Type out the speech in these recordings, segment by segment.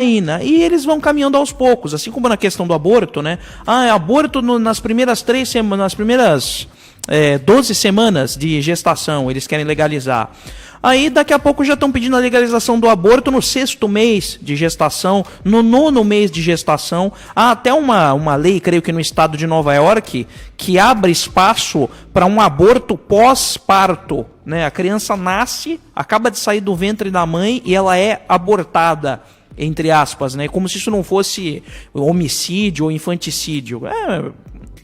E eles vão caminhando aos poucos, assim como na questão do aborto, né? Aborto nas primeiras 3 semanas, nas primeiras 12 semanas de gestação, eles querem legalizar. Aí daqui a pouco já estão pedindo a legalização do aborto no 6º mês de gestação, no 9º mês de gestação. Há até uma lei, creio que no estado de Nova York, que abre espaço para um aborto pós-parto, né? A criança nasce, acaba de sair do ventre da mãe e ela é abortada, entre aspas, né? Como se isso não fosse homicídio ou infanticídio.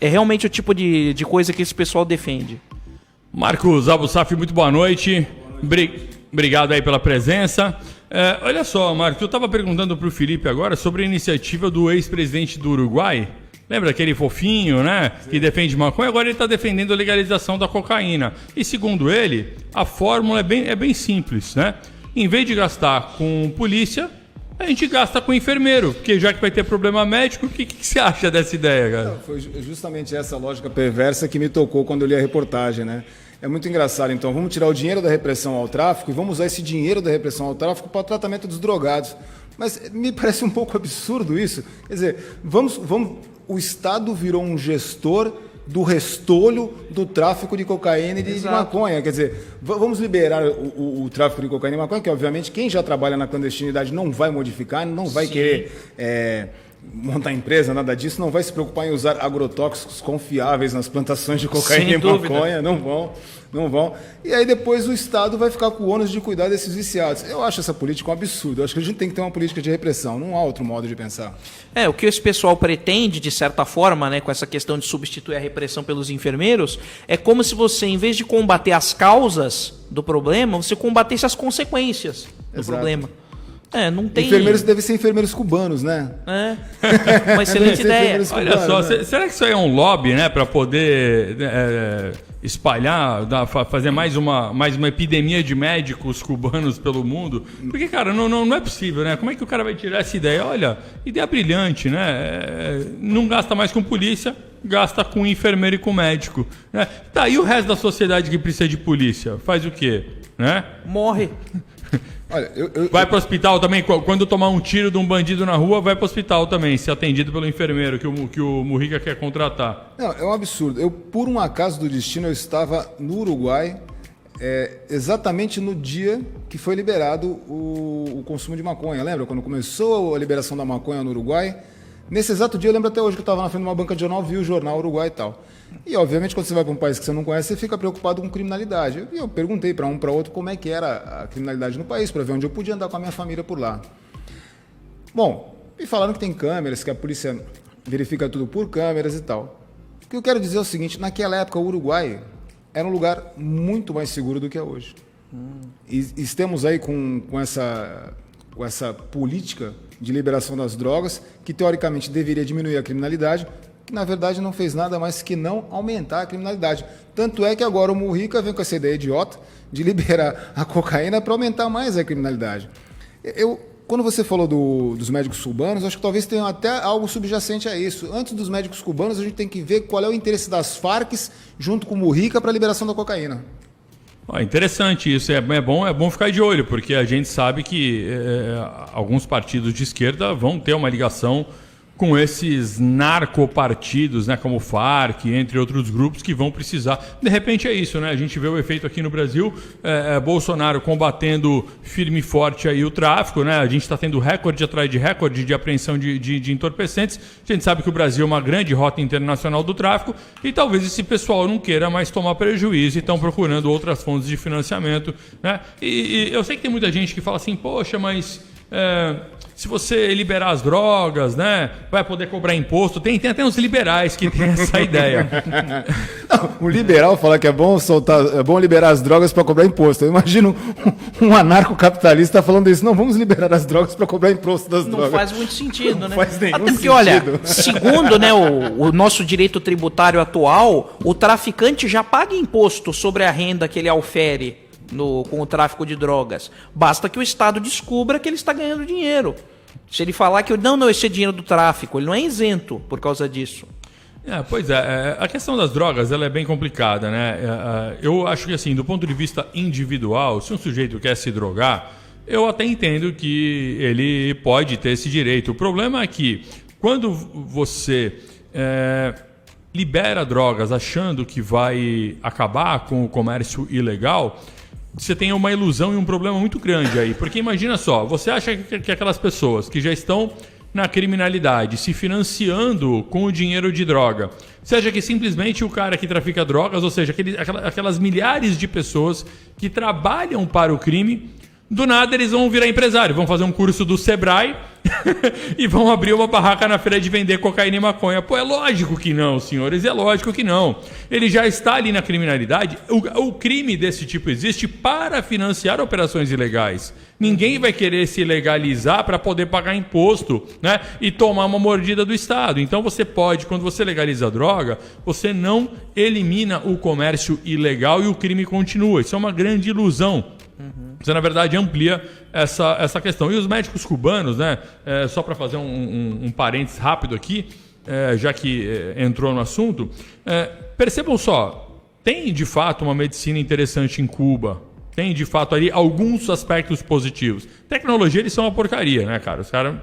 É realmente o tipo de coisa que esse pessoal defende. Marcos Abussaf, muito boa noite. Obrigado aí pela presença. Olha só, Marcos, eu estava perguntando para o Felipe agora sobre a iniciativa do ex-presidente do Uruguai. Lembra aquele fofinho, né? Que defende maconha? Agora ele está defendendo a legalização da cocaína. E segundo ele, a fórmula é bem simples, né? Em vez de gastar com polícia, a gente gasta com enfermeiro, porque já que vai ter problema médico, o que você acha dessa ideia, cara? Não, foi justamente essa lógica perversa que me tocou quando eu li a reportagem, né? É muito engraçado, então, vamos tirar o dinheiro da repressão ao tráfico e vamos usar esse dinheiro da repressão ao tráfico para o tratamento dos drogados. Mas me parece um pouco absurdo isso. Quer dizer, o Estado virou um gestor do restolho do tráfico de cocaína e de maconha. Quer dizer, vamos liberar o tráfico de cocaína e maconha, que obviamente quem já trabalha na clandestinidade não vai modificar, não vai querer montar empresa, nada disso, não vai se preocupar em usar agrotóxicos confiáveis nas plantações de cocaína e maconha, não vão. E aí depois o Estado vai ficar com o ônus de cuidar desses viciados. Eu acho essa política um absurdo. Eu acho que a gente tem que ter uma política de repressão, não há outro modo de pensar. O que esse pessoal pretende, de certa forma, né, com essa questão de substituir a repressão pelos enfermeiros, é como se você, em vez de combater as causas do problema, você combatesse as consequências do problema. Não tem... Enfermeiros devem ser enfermeiros cubanos, né? Uma excelente ideia. Olha só, será que isso aí é um lobby, né, para poder espalhar, fazer mais uma epidemia de médicos cubanos pelo mundo? Porque, cara, não é possível, né? Como é que o cara vai tirar essa ideia? Olha, ideia brilhante, né? Não gasta mais com polícia, gasta com enfermeiro e com médico, né? Tá, e o resto da sociedade que precisa de polícia? Faz o quê? Né? Morre. Olha, vai para o hospital também, quando tomar um tiro de um bandido na rua, vai para o hospital também, ser atendido pelo enfermeiro que o Mujica quer contratar. Não, é um absurdo. Por um acaso do destino, eu estava no Uruguai exatamente no dia que foi liberado o consumo de maconha. Lembra? Quando começou a liberação da maconha no Uruguai, nesse exato dia, eu lembro até hoje que eu estava na frente de uma banca de jornal, vi o jornal Uruguai e tal. E, obviamente, quando você vai para um país que você não conhece, você fica preocupado com criminalidade. E eu perguntei para um para outro como é que era a criminalidade no país, para ver onde eu podia andar com a minha família por lá. Bom, me falaram que tem câmeras, que a polícia verifica tudo por câmeras e tal. O que eu quero dizer é o seguinte, naquela época o Uruguai era um lugar muito mais seguro do que é hoje. E estamos aí com essa política de liberação das drogas, que teoricamente deveria diminuir a criminalidade, que na verdade não fez nada mais que não aumentar a criminalidade. Tanto é que agora o Mujica vem com essa ideia idiota de liberar a cocaína para aumentar mais a criminalidade. Quando você falou dos médicos cubanos, acho que talvez tenha até algo subjacente a isso. Antes dos médicos cubanos, a gente tem que ver qual é o interesse das Farc junto com o Mujica para a liberação da cocaína. Interessante isso, é bom ficar de olho, porque a gente sabe que alguns partidos de esquerda vão ter uma ligação com esses narcopartidos, né, como o Farc, entre outros grupos que vão precisar. De repente é isso, né? A gente vê o efeito aqui no Brasil, Bolsonaro combatendo firme e forte aí o tráfico, né? A gente está tendo recorde atrás de recorde de apreensão de entorpecentes. A gente sabe que o Brasil é uma grande rota internacional do tráfico e talvez esse pessoal não queira mais tomar prejuízo e estão procurando outras fontes de financiamento, né? E eu sei que tem muita gente que fala assim, poxa, mas... se você liberar as drogas, né, vai poder cobrar imposto. Tem até uns liberais que têm essa ideia. Não, o liberal fala que é bom liberar as drogas para cobrar imposto. Eu imagino um anarcocapitalista falando isso. Não, vamos liberar as drogas para cobrar imposto das drogas. Não faz muito sentido, né? Não faz nenhum Até porque, sentido. olha, segundo, né, o nosso direito tributário atual, o traficante já paga imposto sobre a renda que ele aufere com o tráfico de drogas. Basta que o Estado descubra que ele está ganhando dinheiro. Se ele falar que não, esse é dinheiro do tráfico, ele não é isento por causa disso. Pois é, a questão das drogas ela é bem complicada, né? Eu acho que assim, do ponto de vista individual, se um sujeito quer se drogar, eu até entendo que ele pode ter esse direito. O problema é que quando você libera drogas achando que vai acabar com o comércio ilegal, você tem uma ilusão e um problema muito grande aí. Porque imagina só, você acha que aquelas pessoas que já estão na criminalidade, se financiando com o dinheiro de droga, você acha que simplesmente o cara que trafica drogas, ou seja, aquelas milhares de pessoas que trabalham para o crime, do nada eles vão virar empresário, vão fazer um curso do Sebrae e vão abrir uma barraca na feira de vender cocaína e maconha. Pô, é lógico que não, senhores, é lógico que não. Ele já está ali na criminalidade. O crime desse tipo existe para financiar operações ilegais. Ninguém vai querer se legalizar para poder pagar imposto, né, e tomar uma mordida do Estado. Então você pode, quando você legaliza a droga, você não elimina o comércio ilegal e o crime continua. Isso é uma grande ilusão. Você, na verdade, amplia essa questão. E os médicos cubanos, né, só para fazer um parênteses rápido aqui, já que entrou no assunto, percebam só, tem de fato uma medicina interessante em Cuba. Tem, de fato, ali alguns aspectos positivos. Tecnologia, eles são uma porcaria, né, cara? Os caras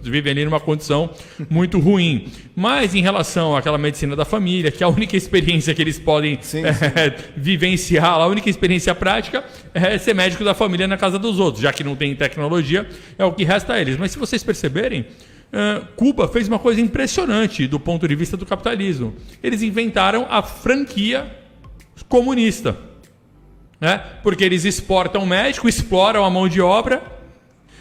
vivem ali numa condição muito ruim. Mas em relação àquela medicina da família, que é a única experiência que eles podem vivenciar, a única experiência prática é ser médico da família na casa dos outros. Já que não tem tecnologia, é o que resta a eles. Mas se vocês perceberem, Cuba fez uma coisa impressionante do ponto de vista do capitalismo. Eles inventaram a franquia comunista. Porque eles exportam médico, exploram a mão de obra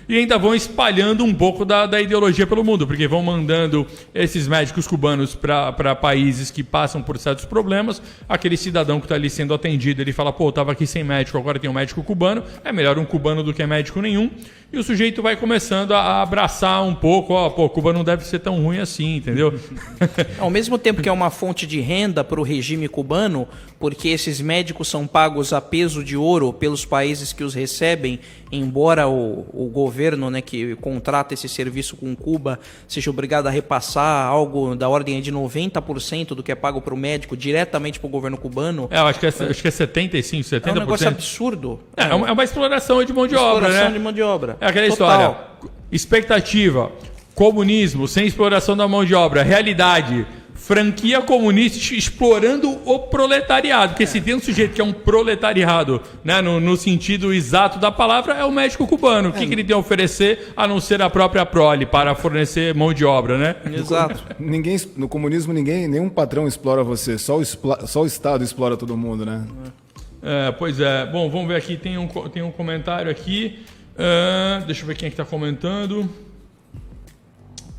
e ainda vão espalhando um pouco da ideologia pelo mundo, porque vão mandando esses médicos cubanos para países que passam por certos problemas. Aquele cidadão que está ali sendo atendido, ele fala, pô, eu estava aqui sem médico, agora tem um médico cubano, é melhor um cubano do que médico nenhum. E o sujeito vai começando a abraçar um pouco, Cuba não deve ser tão ruim assim, entendeu? Ao mesmo tempo que é uma fonte de renda para o regime cubano, porque esses médicos são pagos a peso de ouro pelos países que os recebem, embora o governo, né, que contrata esse serviço com Cuba seja obrigado a repassar algo da ordem de 90% do que é pago para o médico diretamente para o governo cubano. Eu acho que é 75%, 70%. É um negócio absurdo. É uma exploração de mão de obra, né? Exploração de mão de obra. É aquela história, expectativa, comunismo sem exploração da mão de obra, realidade, franquia comunista explorando o proletariado, porque se tem um sujeito que é um proletariado, né, no sentido exato da palavra, é o médico cubano. O que ele tem a oferecer a não ser a própria prole para fornecer mão de obra, né? Exato. No comunismo nenhum patrão explora você, só o Estado explora todo mundo, né? Pois é. Bom, vamos ver aqui, tem um comentário aqui. Deixa eu ver quem é que está comentando.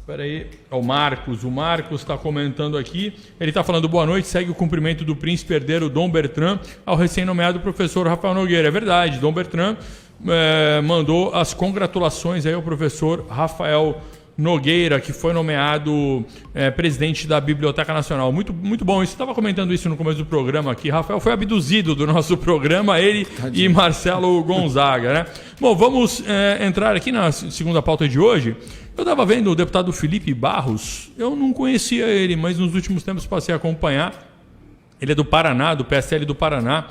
Espera aí. É o Marcos. O Marcos está comentando aqui. Ele está falando, boa noite, segue o cumprimento do príncipe herdeiro Dom Bertrand ao recém-nomeado professor Rafael Nogueira. É verdade, Dom Bertrand mandou as congratulações aí ao professor Rafael Nogueira, que foi nomeado presidente da Biblioteca Nacional. Muito, muito bom. Eu estava comentando isso no começo do programa aqui. Rafael foi abduzido do nosso programa, ele e Marcelo Gonzaga, né? Bom, vamos entrar aqui na segunda pauta de hoje. Eu estava vendo o deputado Felipe Barros. Eu não conhecia ele, mas nos últimos tempos passei a acompanhar. Ele é do Paraná, do PSL do Paraná.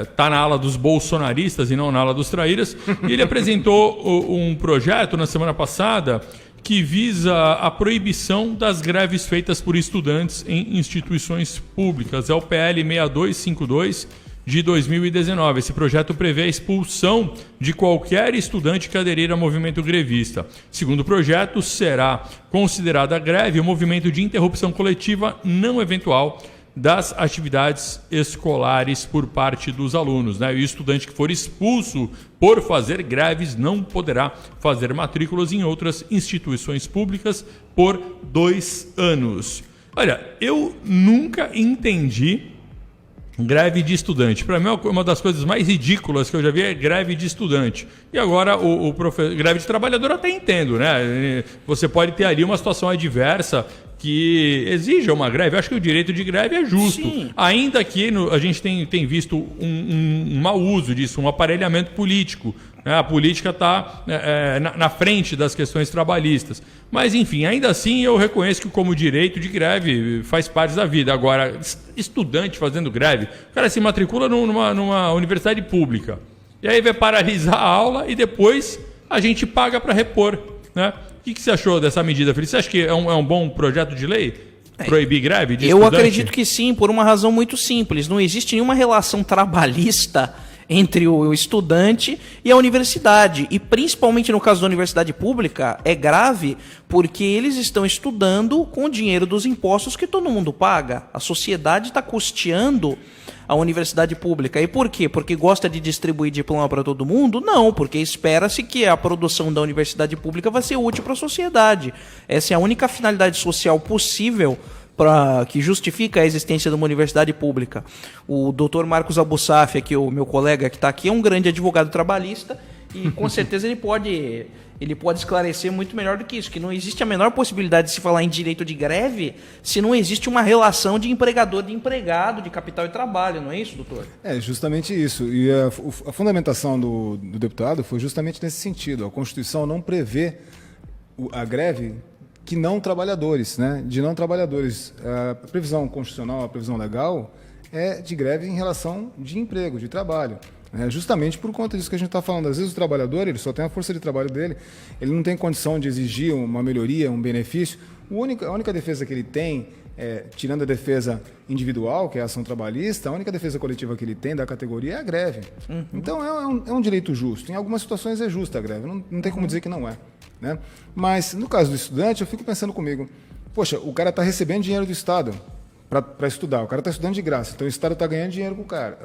Está na ala dos bolsonaristas e não na ala dos traíras. E ele apresentou um projeto na semana passada que visa a proibição das greves feitas por estudantes em instituições públicas. É o PL 6252 de 2019. Esse projeto prevê a expulsão de qualquer estudante que aderir ao movimento grevista. Segundo o projeto, será considerada a greve um movimento de interrupção coletiva não eventual das atividades escolares por parte dos alunos, né? E o estudante que for expulso por fazer greves não poderá fazer matrículas em outras instituições públicas por 2 anos. Olha, eu nunca entendi greve de estudante. Para mim, uma das coisas mais ridículas que eu já vi é greve de estudante. E agora, greve de trabalhador eu até entendo, né? Você pode ter ali uma situação adversa que exija uma greve. Eu acho que o direito de greve é justo. Sim. Ainda que a gente tem visto um mau uso disso, um aparelhamento político. A política está na frente das questões trabalhistas. Mas, enfim, ainda assim eu reconheço que como direito de greve faz parte da vida. Agora, estudante fazendo greve, o cara se matricula numa universidade pública. e aí vai paralisar a aula e depois a gente paga para repor, né? O que você achou dessa medida, Felipe? Você acha que é um bom projeto de lei? Proibir greve de Eu estudante? acredito que sim, por uma razão muito simples. Não existe nenhuma relação trabalhista entre o estudante e a universidade. E principalmente no caso da universidade pública, é grave porque eles estão estudando com o dinheiro dos impostos que todo mundo paga. A sociedade está custeando a universidade pública. E por quê? Porque gosta de distribuir diploma para todo mundo? Não, porque espera-se que a produção da universidade pública vai ser útil para a sociedade. Essa é a única finalidade social possível que justifica a existência de uma universidade pública. O Dr. Marcos Abussaf, aqui, o meu colega que está aqui, é um grande advogado trabalhista e com certeza ele pode esclarecer muito melhor do que isso, que não existe a menor possibilidade de se falar em direito de greve se não existe uma relação de empregador de empregado, de capital e trabalho, não é isso, doutor? É justamente isso. E a fundamentação do deputado foi justamente nesse sentido. A Constituição não prevê a greve que não trabalhadores, né? De não trabalhadores. A previsão constitucional, a previsão legal é de greve em relação de emprego, de trabalho. Justamente por conta disso que a gente está falando. Às vezes o trabalhador, ele só tem a força de trabalho dele, ele não tem condição de exigir uma melhoria, um benefício. A única defesa que ele tem, tirando a defesa individual, que é a ação trabalhista, a única defesa coletiva que ele tem da categoria é a greve. Uhum. Então é um direito justo. Em algumas situações é justa a greve, não tem como dizer que não é. Né? Mas no caso do estudante, eu fico pensando comigo, poxa, o cara está recebendo dinheiro do Estado para estudar, o cara está estudando de graça, então o Estado está ganhando dinheiro com o cara,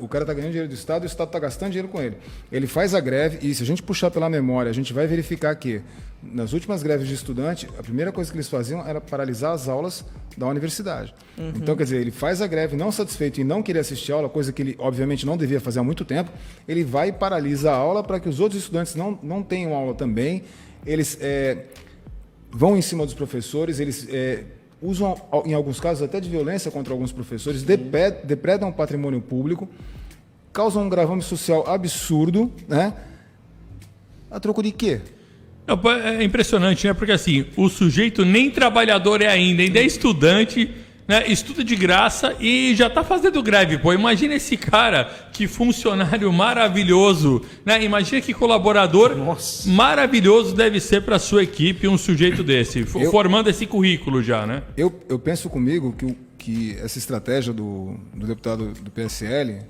o cara está ganhando dinheiro do Estado e o Estado está gastando dinheiro com ele. Ele faz a greve e se a gente puxar pela memória, a gente vai verificar que nas últimas greves de estudante, a primeira coisa que eles faziam era paralisar as aulas da universidade. Uhum. Então, quer dizer, ele faz a greve não satisfeito em não querer assistir a aula, coisa que ele obviamente não devia fazer há muito tempo, ele vai e paralisa a aula para que os outros estudantes não tenham aula também. Eles vão em cima dos professores, eles usam, em alguns casos, até de violência contra alguns professores, depredam o patrimônio público, causam um gravame social absurdo, né? A troco de quê? É impressionante, né? Porque assim, o sujeito nem trabalhador ainda é estudante, né? Estuda de graça e já está fazendo greve. Pô, imagina esse cara, que funcionário maravilhoso, né? Imagina que colaborador maravilhoso deve ser para a sua equipe um sujeito desse, formando esse currículo já, né? Eu penso comigo que essa estratégia do deputado do PSL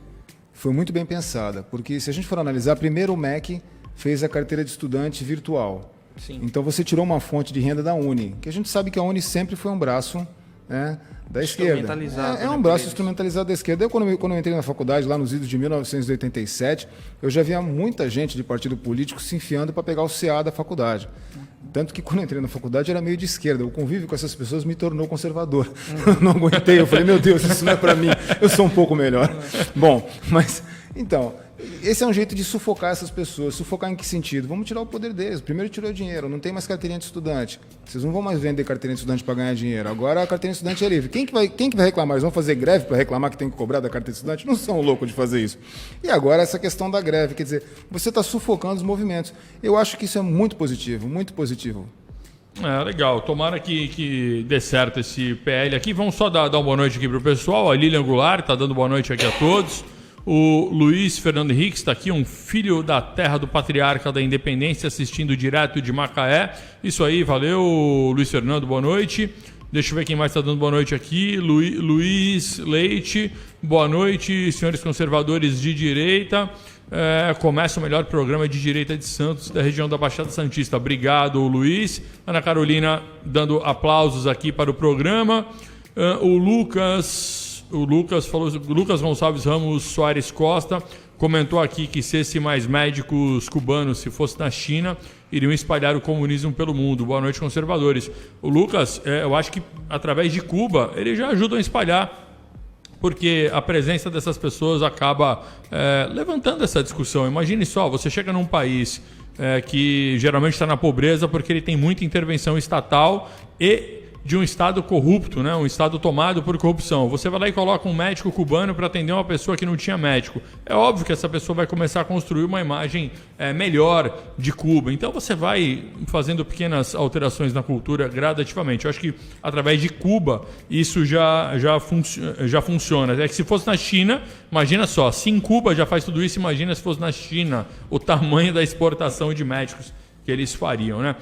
foi muito bem pensada, porque se a gente for analisar, primeiro o MEC fez a carteira de estudante virtual. Sim. Então você tirou uma fonte de renda da Uni, que a gente sabe que a Uni sempre foi um braço, né, da esquerda. É um braço instrumentalizado da esquerda. Quando eu entrei na faculdade, lá nos idos de 1987, eu já via muita gente de partido político se enfiando para pegar o CA da faculdade. Tanto que quando eu entrei na faculdade era meio de esquerda. O convívio com essas pessoas me tornou conservador. Eu não aguentei, eu falei, meu Deus, isso não é para mim, eu sou um pouco melhor. Bom, mas, então, esse é um jeito de sufocar essas pessoas. Sufocar em que sentido? Vamos tirar o poder deles. Primeiro tirou o dinheiro, não tem mais carteirinha de estudante. Vocês não vão mais vender carteirinha de estudante para ganhar dinheiro. Agora a carteirinha de estudante é livre. Quem que vai reclamar? Eles vão fazer greve para reclamar que tem que cobrar da carteira de estudante? Não são loucos de fazer isso. E agora essa questão da greve, quer dizer, você está sufocando os movimentos. Eu acho que isso é muito positivo, muito positivo. Legal. Tomara que dê certo esse PL aqui. Vamos só dar uma boa noite aqui para o pessoal. A Lilian Goulart está dando boa noite aqui a todos. O Luiz Fernando Henrique está aqui, um filho da terra do patriarca da independência, assistindo direto de Macaé. Isso aí, valeu, Luiz Fernando, boa noite. Deixa eu ver quem mais está dando boa noite aqui. Luiz Leite, boa noite, senhores conservadores de direita. Começa o melhor programa de direita de Santos, da região da Baixada Santista. Obrigado, Luiz. Ana Carolina dando aplausos aqui para o programa. O Lucas falou, Lucas Gonçalves Ramos Soares Costa comentou aqui que se esses mais médicos cubanos, se fosse na China, iriam espalhar o comunismo pelo mundo. Boa noite, conservadores. O Lucas, eu acho que através de Cuba, eles já ajudam a espalhar, porque a presença dessas pessoas acaba levantando essa discussão. Imagine só, você chega num país que geralmente está na pobreza porque ele tem muita intervenção estatal e de um Estado corrupto, né? Um Estado tomado por corrupção. Você vai lá e coloca um médico cubano para atender uma pessoa que não tinha médico. É óbvio que essa pessoa vai começar a construir uma imagem melhor de Cuba. Então você vai fazendo pequenas alterações na cultura gradativamente. Eu acho que através de Cuba isso já funciona. É que se fosse na China, imagina só, se em Cuba já faz tudo isso, imagina se fosse na China o tamanho da exportação de médicos que eles fariam, né?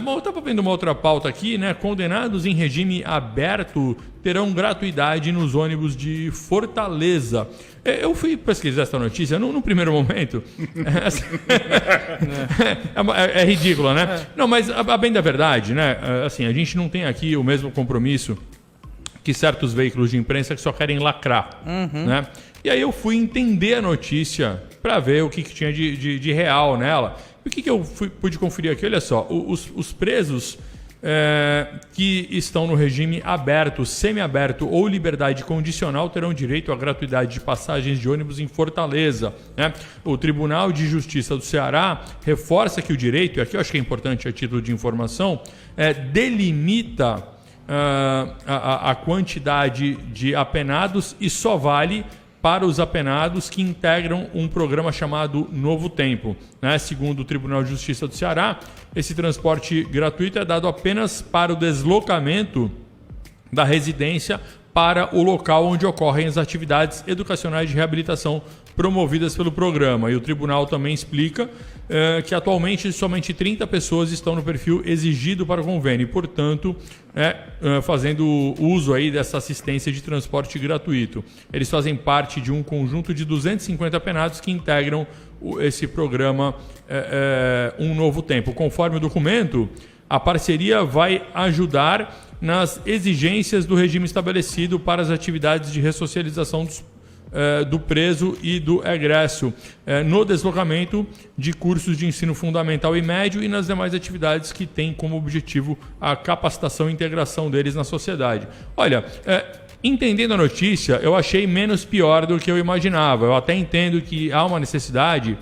Bom, eu estava vendo uma outra pauta aqui, né? Condenados em regime aberto terão gratuidade nos ônibus de Fortaleza. Eu fui pesquisar essa notícia no primeiro momento. É ridícula, né? Não, mas a bem da verdade, né? Assim, a gente não tem aqui o mesmo compromisso que certos veículos de imprensa que só querem lacrar, né? E aí eu fui entender a notícia para ver o que tinha de real nela. E o que eu pude conferir aqui? Olha só, os presos que estão no regime aberto, semiaberto ou liberdade condicional terão direito à gratuidade de passagens de ônibus em Fortaleza, né? O Tribunal de Justiça do Ceará reforça que o direito, e aqui eu acho que é importante a título de informação, delimita a quantidade de apenados e só vale para os apenados que integram um programa chamado Novo Tempo, né? Segundo o Tribunal de Justiça do Ceará, esse transporte gratuito é dado apenas para o deslocamento da residência para o local onde ocorrem as atividades educacionais de reabilitação promovidas pelo programa. E o tribunal também explica que atualmente somente 30 pessoas estão no perfil exigido para o convênio e, portanto, fazendo uso aí dessa assistência de transporte gratuito. Eles fazem parte de um conjunto de 250 apenados que integram esse programa Um Novo Tempo. Conforme o documento, a parceria vai ajudar nas exigências do regime estabelecido para as atividades de ressocialização do preso e do egresso, no deslocamento de cursos de ensino fundamental e médio e nas demais atividades que têm como objetivo a capacitação e integração deles na sociedade. Olha, entendendo a notícia, eu achei menos pior do que eu imaginava. Eu até entendo que há uma necessidade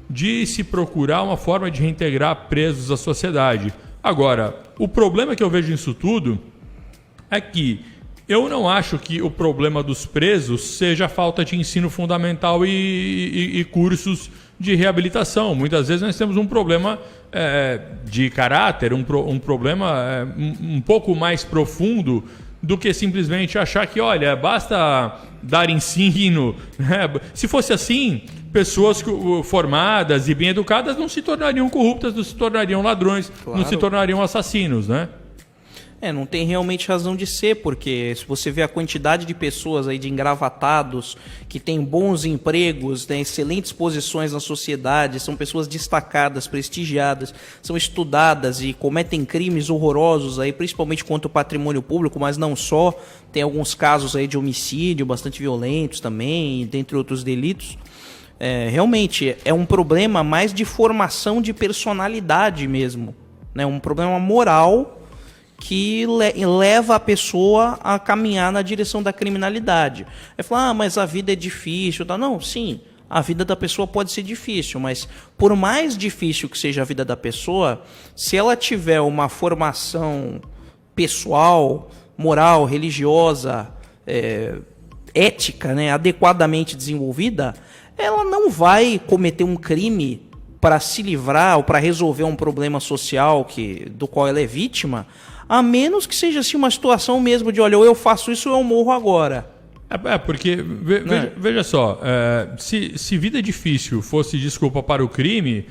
de se procurar uma forma de reintegrar presos à sociedade. Agora, o problema que eu vejo nisso tudo é que eu não acho que o problema dos presos seja a falta de ensino fundamental e cursos de reabilitação. Muitas vezes nós temos um problema de caráter, um problema um pouco mais profundo do que simplesmente achar que, olha, basta dar ensino, né? Se fosse assim, pessoas formadas e bem educadas não se tornariam corruptas, não se tornariam ladrões, claro, não se tornariam assassinos, né? Não tem realmente razão de ser, porque se você vê a quantidade de pessoas aí de engravatados, que têm bons empregos, né, excelentes posições na sociedade, são pessoas destacadas, prestigiadas, são estudadas e cometem crimes horrorosos aí, principalmente contra o patrimônio público, mas não só, tem alguns casos aí de homicídio bastante violentos também, dentre outros delitos. Realmente é um problema mais de formação de personalidade mesmo, né, um problema moral que leva a pessoa a caminhar na direção da criminalidade. Aí fala, mas a vida é difícil. Tá? Não, sim, a vida da pessoa pode ser difícil, mas por mais difícil que seja a vida da pessoa, se ela tiver uma formação pessoal, moral, religiosa, ética, né, adequadamente desenvolvida, ela não vai cometer um crime para se livrar ou para resolver um problema social do qual ela é vítima, a menos que seja assim uma situação mesmo de, olha, ou eu faço isso ou eu morro agora. Porque, veja só, se vida difícil fosse desculpa para o crime,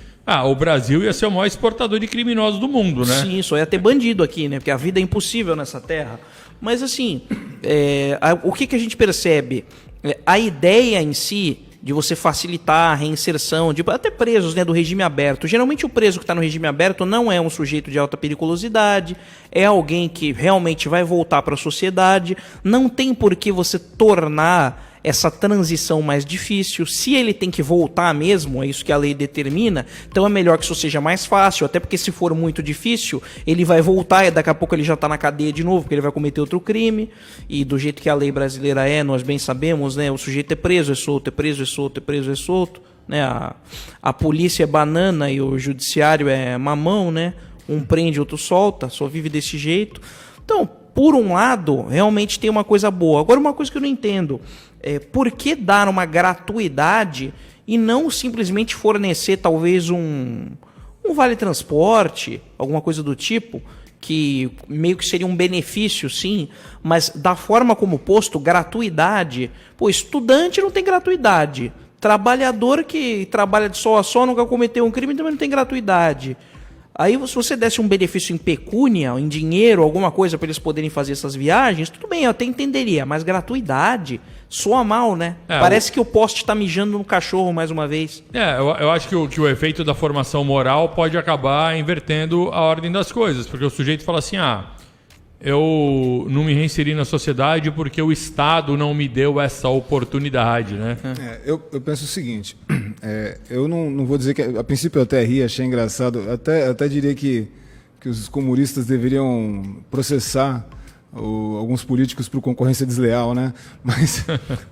o Brasil ia ser o maior exportador de criminosos do mundo, né? Sim, só ia ter bandido aqui, né? Porque a vida é impossível nessa terra. Mas assim, o que a gente percebe? A ideia em si de você facilitar a reinserção, até presos, né, do regime aberto. Geralmente o preso que está no regime aberto não é um sujeito de alta periculosidade, é alguém que realmente vai voltar para a sociedade, não tem por que você tornar essa transição mais difícil. Se ele tem que voltar mesmo, é isso que a lei determina, então é melhor que isso seja mais fácil, até porque se for muito difícil, ele vai voltar e daqui a pouco ele já está na cadeia de novo, porque ele vai cometer outro crime, e do jeito que a lei brasileira nós bem sabemos, né, o sujeito é preso, é solto, é preso, é solto, é preso, é solto, né, a polícia é banana e o judiciário é mamão, né, um prende, outro solta, só vive desse jeito. Então, por um lado, realmente tem uma coisa boa. Agora, uma coisa que eu não entendo é por que dar uma gratuidade e não simplesmente fornecer talvez um vale-transporte, alguma coisa do tipo, que meio que seria um benefício, sim, mas da forma como posto, gratuidade. Pô, estudante não tem gratuidade. Trabalhador que trabalha de sol a sol, nunca cometeu um crime, também não tem gratuidade. Aí, se você desse um benefício em pecúnia, em dinheiro, alguma coisa para eles poderem fazer essas viagens, tudo bem, eu até entenderia, mas gratuidade soa mal, né? Parece que o poste tá mijando no cachorro mais uma vez. Eu acho que o efeito da formação moral pode acabar invertendo a ordem das coisas, porque o sujeito fala assim, eu não me reinseri na sociedade porque o Estado não me deu essa oportunidade, né? Eu penso o seguinte, eu não vou dizer que... A princípio eu até ri, achei engraçado, até diria que os comunistas deveriam processar alguns políticos por concorrência desleal, né?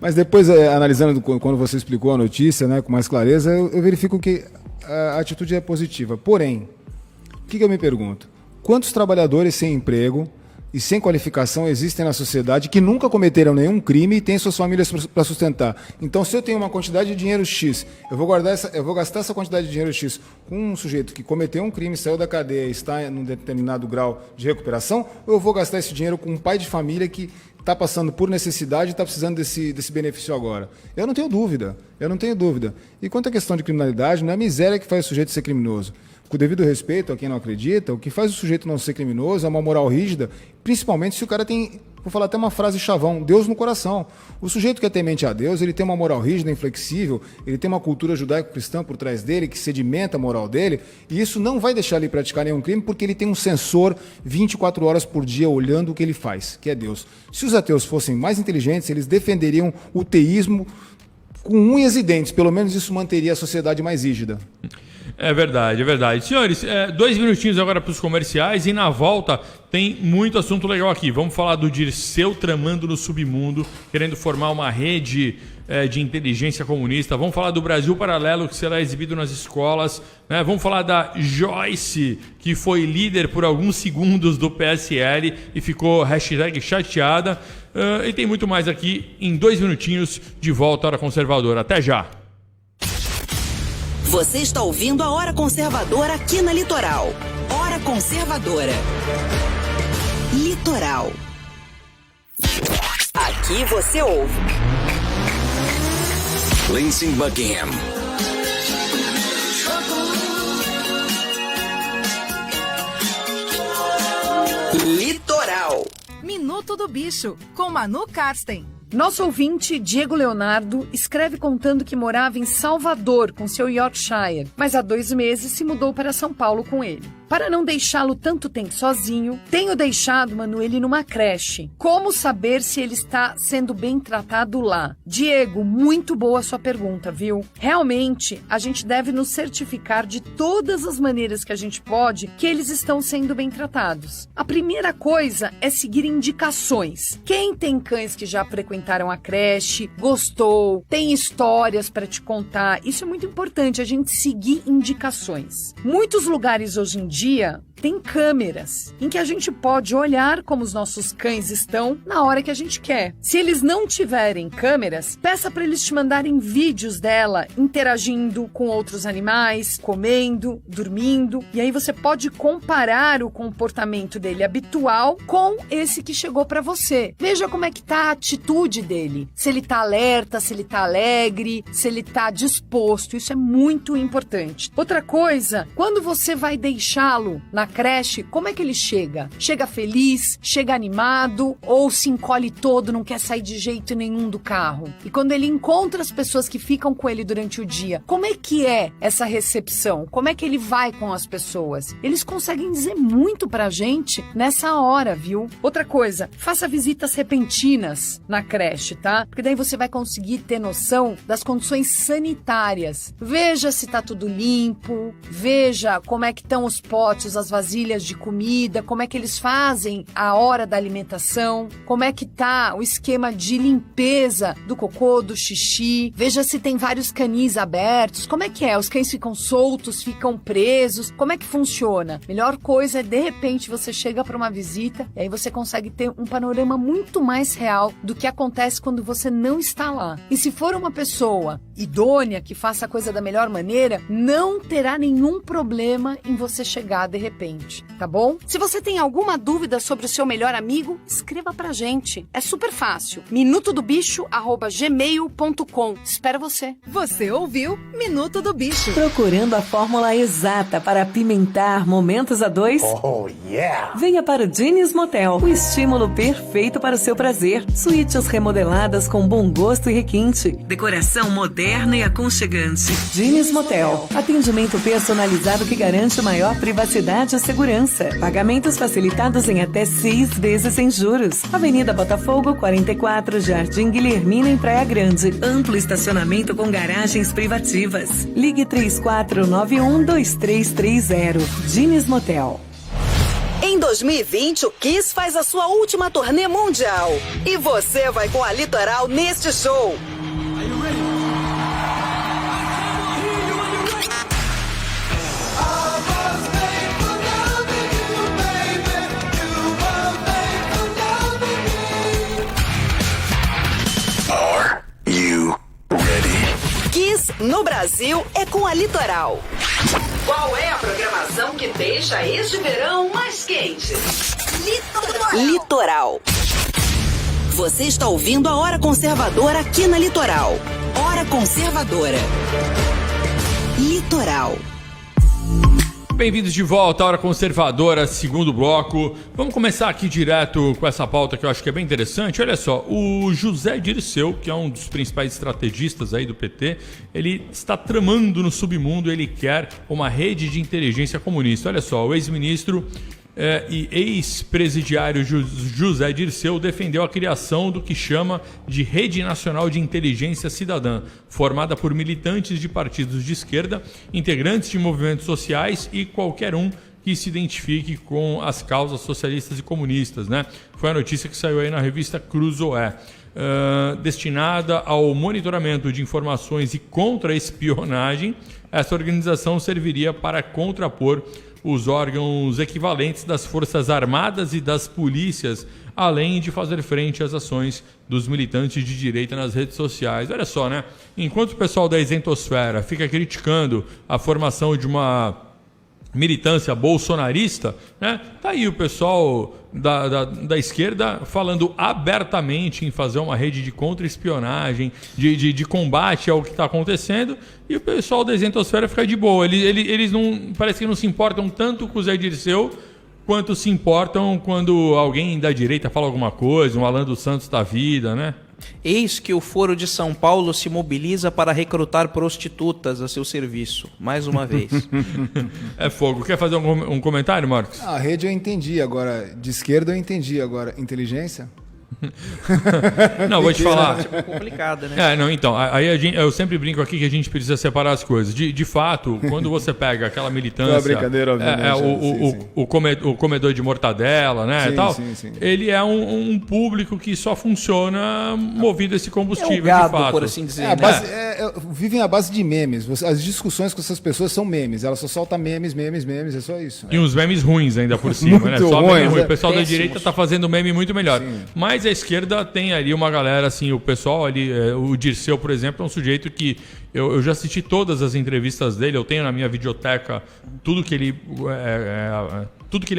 Mas depois, analisando quando você explicou a notícia, né, com mais clareza, eu verifico que a atitude é positiva. Porém, o que eu me pergunto? Quantos trabalhadores sem emprego e sem qualificação existem na sociedade que nunca cometeram nenhum crime e têm suas famílias para sustentar? Então, se eu tenho uma quantidade de dinheiro X, eu vou gastar essa quantidade de dinheiro X com um sujeito que cometeu um crime, saiu da cadeia e está em um determinado grau de recuperação, ou eu vou gastar esse dinheiro com um pai de família que está passando por necessidade e está precisando desse benefício agora? Eu não tenho dúvida. E quanto à questão de criminalidade, não é a miséria que faz o sujeito ser criminoso. Com o devido respeito a quem não acredita, o que faz o sujeito não ser criminoso é uma moral rígida, principalmente se o cara tem, vou falar até uma frase chavão, Deus no coração. O sujeito que é temente a Deus, ele tem uma moral rígida, inflexível, ele tem uma cultura judaico-cristã por trás dele, que sedimenta a moral dele, e isso não vai deixar ele praticar nenhum crime, porque ele tem um sensor 24 horas por dia olhando o que ele faz, que é Deus. Se os ateus fossem mais inteligentes, eles defenderiam o teísmo com unhas e dentes, pelo menos isso manteria a sociedade mais rígida. É verdade. Senhores, 2 minutinhos agora para os comerciais e na volta tem muito assunto legal aqui. Vamos falar do Dirceu tramando no submundo, querendo formar uma rede de inteligência comunista. Vamos falar do Brasil Paralelo, que será exibido nas escolas, né? Vamos falar da Joyce, que foi líder por alguns segundos do PSL e ficou #chateada. E tem muito mais aqui em 2 minutinhos de volta à Hora Conservadora. Até já! Você está ouvindo a Hora Conservadora aqui na Litoral. Hora Conservadora. Litoral. Aqui você ouve Lindsey Buckingham. Litoral. Minuto do Bicho, com Manu Karsten. Nosso ouvinte, Diego Leonardo, escreve contando que morava em Salvador com seu Yorkshire, mas há 2 meses se mudou para São Paulo com ele. Para não deixá-lo tanto tempo sozinho, tenho deixado, Manu, ele numa creche. Como saber se ele está sendo bem tratado lá? Diego, muito boa sua pergunta, viu? Realmente, a gente deve nos certificar de todas as maneiras que a gente pode que eles estão sendo bem tratados. A primeira coisa é seguir indicações. Quem tem cães que já frequentaram a creche, gostou, tem histórias para te contar, isso é muito importante, a gente seguir indicações. Muitos lugares hoje em dia tem câmeras em que a gente pode olhar como os nossos cães estão na hora que a gente quer. Se eles não tiverem câmeras, peça para eles te mandarem vídeos dela interagindo com outros animais, comendo, dormindo, e aí você pode comparar o comportamento dele habitual com esse que chegou para você. Veja como é que tá a atitude dele, se ele tá alerta, se ele tá alegre, se ele tá disposto, isso é muito importante. Outra coisa, quando você vai deixá-lo na creche, como é que ele chega? Chega feliz, chega animado ou se encolhe todo, não quer sair de jeito nenhum do carro? E quando ele encontra as pessoas que ficam com ele durante o dia, como é que é essa recepção? Como é que ele vai com as pessoas? Eles conseguem dizer muito pra gente nessa hora, viu? Outra coisa, faça visitas repentinas na creche, tá? Porque daí você vai conseguir ter noção das condições sanitárias. Veja se tá tudo limpo, veja como é que estão os potes, as vasilhas de comida, como é que eles fazem a hora da alimentação, como é que tá o esquema de limpeza do cocô, do xixi. Veja se tem vários canis abertos, como é que é? Os cães ficam soltos, ficam presos, como é que funciona? Melhor coisa é, de repente, você chega para uma visita e aí você consegue ter um panorama muito mais real do que acontece quando você não está lá. E se for uma pessoa idônea, que faça a coisa da melhor maneira, não terá nenhum problema em você chegar de repente, tá bom? Se você tem alguma dúvida sobre o seu melhor amigo, escreva pra gente. É super fácil. minutodobicho@gmail.com. Espero você. Você ouviu Minuto do Bicho. Procurando a fórmula exata para apimentar momentos a dois? Oh, yeah! Venha para o Genius Motel, o estímulo perfeito para o seu prazer. Suítes remodeladas com bom gosto e requinte. Decoração moderna e aconchegante. Genius Motel. Atendimento personalizado que garante maior privacidade e segurança. Pagamentos facilitados em até 6 vezes sem juros. Avenida Botafogo, 44, Jardim Guilhermina, em Praia Grande. Amplo estacionamento com garagens privativas. Ligue 3491-2330. Genius Motel. Em 2020, o Kiss faz a sua última turnê mundial. E você vai com a Litoral neste show. Kiss no Brasil é com a Litoral. Qual é a programação que deixa este verão mais quente? Litoral. Você está ouvindo a Hora Conservadora aqui na Litoral. Hora Conservadora. Litoral. Bem-vindos de volta à Hora Conservadora, segundo bloco. Vamos começar aqui direto com essa pauta que eu acho que é bem interessante. Olha só, o José Dirceu, que é um dos principais estrategistas aí do PT, ele está tramando no submundo, ele quer uma rede de inteligência comunista. Olha só, o ex-ministro e ex-presidiário José Dirceu defendeu a criação do que chama de Rede Nacional de Inteligência Cidadã, formada por militantes de partidos de esquerda, integrantes de movimentos sociais e qualquer um que se identifique com as causas socialistas e comunistas, né? Foi a notícia que saiu aí na revista Cruzoé. Destinada ao monitoramento de informações e contra-espionagem, essa organização serviria para contrapor os órgãos equivalentes das Forças Armadas e das polícias, além de fazer frente às ações dos militantes de direita nas redes sociais. Olha só, né? Enquanto o pessoal da isentosfera fica criticando a formação de uma militância bolsonarista, né? Tá aí o pessoal da esquerda falando abertamente em fazer uma rede de contra-espionagem, de combate ao que está acontecendo, e o pessoal da isentosfera fica de boa. Eles não, parece que não se importam tanto com o Zé Dirceu quanto se importam quando alguém da direita fala alguma coisa, um Alan dos Santos da vida, né? Eis que o Foro de São Paulo se mobiliza para recrutar prostitutas a seu serviço, mais uma vez. É fogo. Quer fazer um comentário, Marcos? A rede eu entendi, agora de esquerda eu entendi, agora inteligência? Não, vou te falar. É complicada, né? Não, então, aí eu sempre brinco aqui que a gente precisa separar as coisas. De fato, quando você pega aquela militância, brincadeira, obviamente, o comedor de mortadela, né, sim, e tal, sim. ele é um público que só funciona movido a esse combustível, é um gado, de fato. por assim dizer. Vivem à base de memes. As discussões com essas pessoas são memes. Elas só soltam memes, é só isso. E uns memes ruins ainda por cima, né? Só ruins, meme ruim. O pessoal péssimos. da direita tá fazendo meme muito melhor. Sim. Mas a esquerda tem ali uma galera, assim, o pessoal ali, o Dirceu, por exemplo, é um sujeito que eu já assisti todas as entrevistas dele, eu tenho na minha videoteca tudo que ele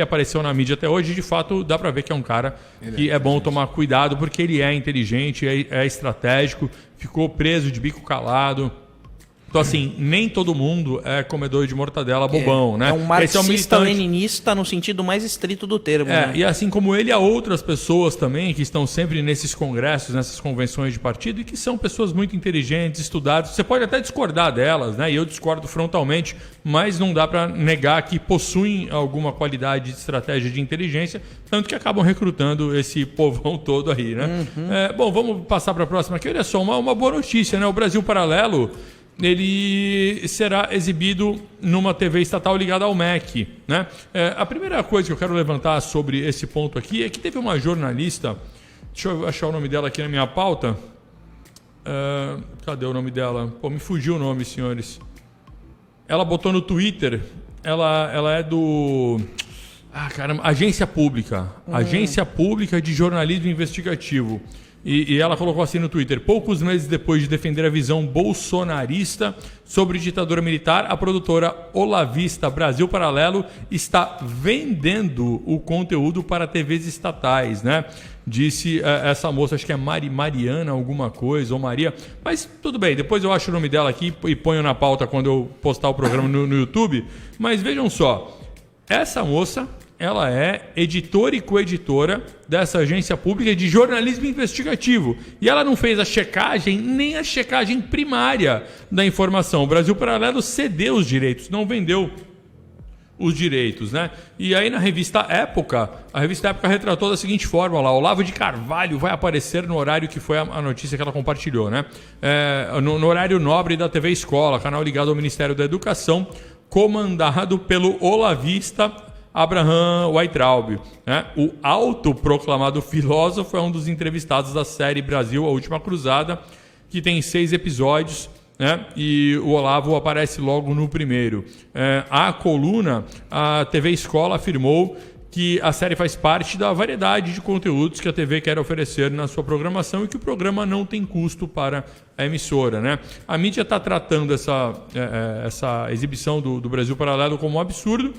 apareceu na mídia até hoje, de fato dá pra ver que é um cara que é bom tomar cuidado, porque ele é inteligente, é estratégico, ficou preso de bico calado. Então, assim, nem todo mundo é comedor de mortadela bobão, né? É um marxista-leninista no sentido mais estrito do termo. Né? E assim como ele, há outras pessoas também que estão sempre nesses congressos, nessas convenções de partido, e que são pessoas muito inteligentes, estudadas. Você pode até discordar delas, né? E eu discordo frontalmente, mas não dá para negar que possuem alguma qualidade de estratégia de inteligência, tanto que acabam recrutando esse povão todo aí, né? Bom, vamos passar para a próxima aqui. Olha só, uma boa notícia, né? O Brasil Paralelo ele será exibido numa TV estatal ligada ao MEC, né? A primeira coisa que eu quero levantar sobre esse ponto aqui é que teve uma jornalista, deixa eu achar o nome dela aqui na minha pauta. Cadê o nome dela? Pô, me fugiu o nome, senhores. Ela botou no Twitter, ela é do... caramba, Agência Pública. Agência Pública de Jornalismo Investigativo. E ela colocou assim no Twitter: poucos meses depois de defender a visão bolsonarista sobre ditadura militar, a produtora Olavista Brasil Paralelo está vendendo o conteúdo para TVs estatais, né? Disse essa moça, acho que é Mariana alguma coisa, ou Maria, mas tudo bem, depois eu acho o nome dela aqui e ponho na pauta quando eu postar o programa no YouTube. Mas vejam só, essa moça, ela é editora e coeditora dessa agência pública de jornalismo investigativo. E ela não fez a checagem, nem a checagem primária da informação. O Brasil Paralelo cedeu os direitos, não vendeu os direitos, né? E aí na revista Época, a revista Época retratou da seguinte forma lá: Olavo de Carvalho vai aparecer no horário que foi a notícia que ela compartilhou, né? No horário nobre da TV Escola, canal ligado ao Ministério da Educação, comandado pelo olavista Abraham Weintraub, né? O autoproclamado filósofo é um dos entrevistados da série Brasil, a Última Cruzada, que tem 6 episódios, né? E o Olavo aparece logo no primeiro. A coluna, a TV Escola afirmou que a série faz parte da variedade de conteúdos que a TV quer oferecer na sua programação e que o programa não tem custo para a emissora, né? A mídia está tratando essa exibição do Brasil Paralelo como um absurdo,